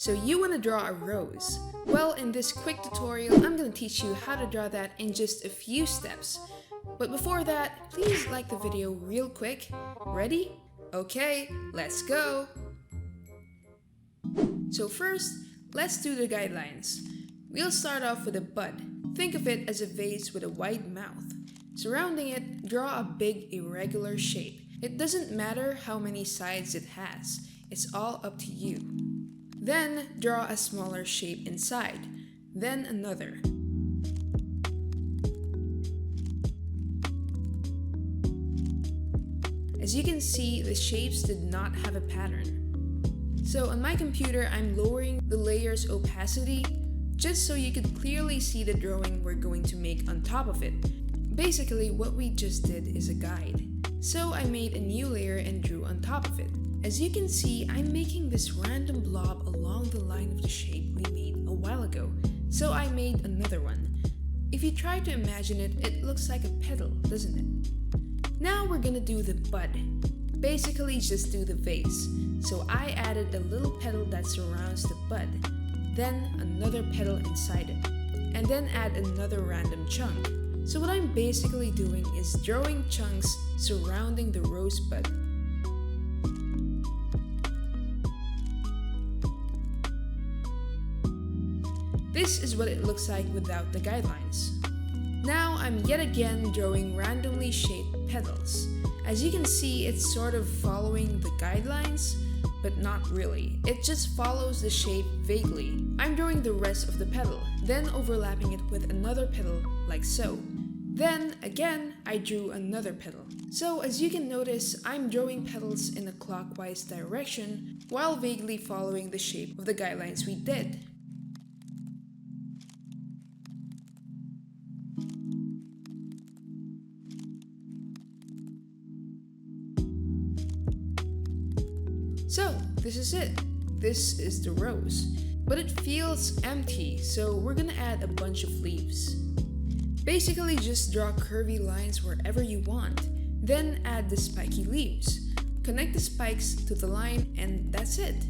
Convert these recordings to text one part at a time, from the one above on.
So you want to draw a rose. Well, in this quick tutorial, I'm going to teach you how to draw that in just a few steps. But before that, please like the video real quick. Ready? Okay, let's go! So first, let's do the guidelines. We'll start off with a bud. Think of it as a vase with a wide mouth. Surrounding it, draw a big irregular shape. It doesn't matter how many sides it has, it's all up to you. Then, draw a smaller shape inside, then another. As you can see, the shapes did not have a pattern. So on my computer, I'm lowering the layer's opacity just so you could clearly see the drawing we're going to make on top of it. Basically, what we just did is a guide. So I made a new layer and drew on top of it. As you can see, I'm making this random blob along the line of the shape we made a while ago. So I made another one. If you try to imagine it, it looks like a petal, doesn't it? Now we're gonna do the bud. Basically just do the vase. So I added a little petal that surrounds the bud, then another petal inside it, and then add another random chunk. So what I'm basically doing is drawing chunks surrounding the rosebud. This is what it looks like without the guidelines. Now I'm yet again drawing randomly shaped petals. As you can see, it's sort of following the guidelines, but not really. It just follows the shape vaguely. I'm drawing the rest of the petal, then overlapping it with another petal like so. Then, again, I drew another petal. So as you can notice, I'm drawing petals in a clockwise direction while vaguely following the shape of the guidelines we did. So, this is it. This is the rose. But it feels empty, so we're gonna add a bunch of leaves. Basically, just draw curvy lines wherever you want, then add the spiky leaves. Connect the spikes to the line, and that's it.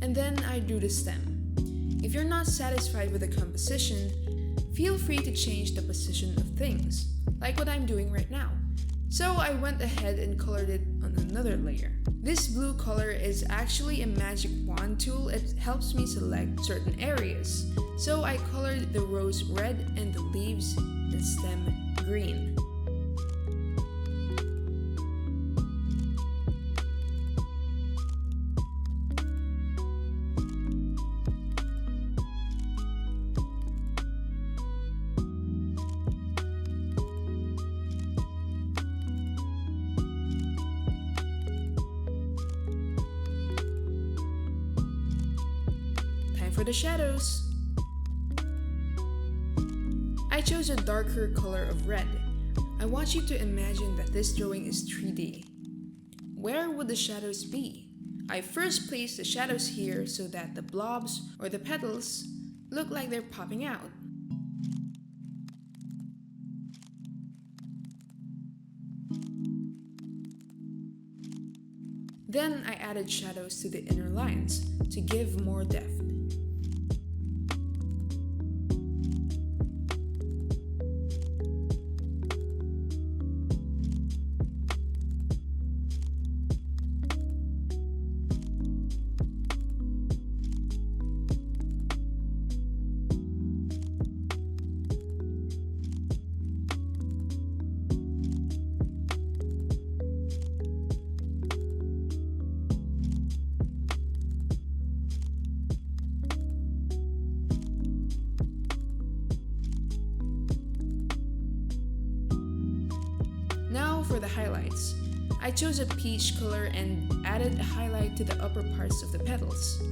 And then I drew the stem. If you're not satisfied with the composition, feel free to change the position of things, like what I'm doing right now. So I went ahead and colored it on another layer. This blue color is actually a magic wand tool. It helps me select certain areas. So I colored the rose red and the leaves and stem green. For the shadows, I chose a darker color of red. I want you to imagine that this drawing is 3D. Where would the shadows be? I first placed the shadows here so that the blobs or the petals look like they're popping out. Then I added shadows to the inner lines to give more depth. For the highlights, I chose a peach color and added a highlight to the upper parts of the petals.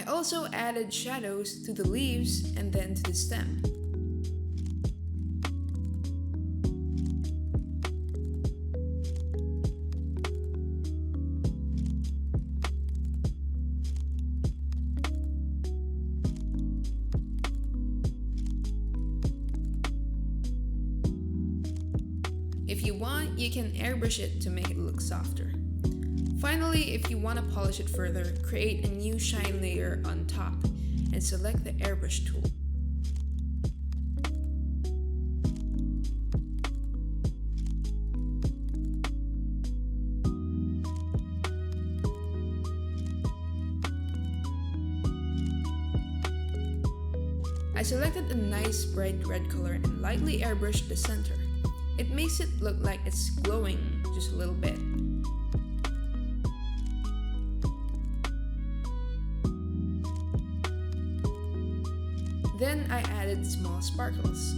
also added shadows to the leaves and then to the stem. If you want, you can airbrush it to make it look softer. Finally, if you want to polish it further, create a new shine layer on top and select the airbrush tool. I selected a nice bright red color and lightly airbrushed the center. It makes it look like it's glowing just a little bit. Then I added small sparkles.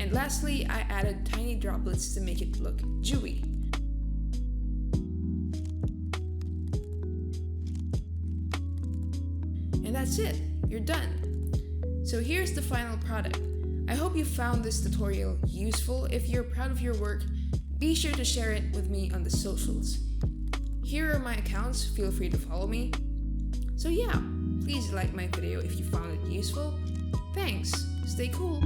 And lastly, I added tiny droplets to make it look dewy. And that's it, you're done. So here's the final product. I hope you found this tutorial useful. If you're proud of your work, be sure to share it with me on the socials. Here are my accounts, feel free to follow me. So yeah, please like my video if you found it useful. Thanks, stay cool.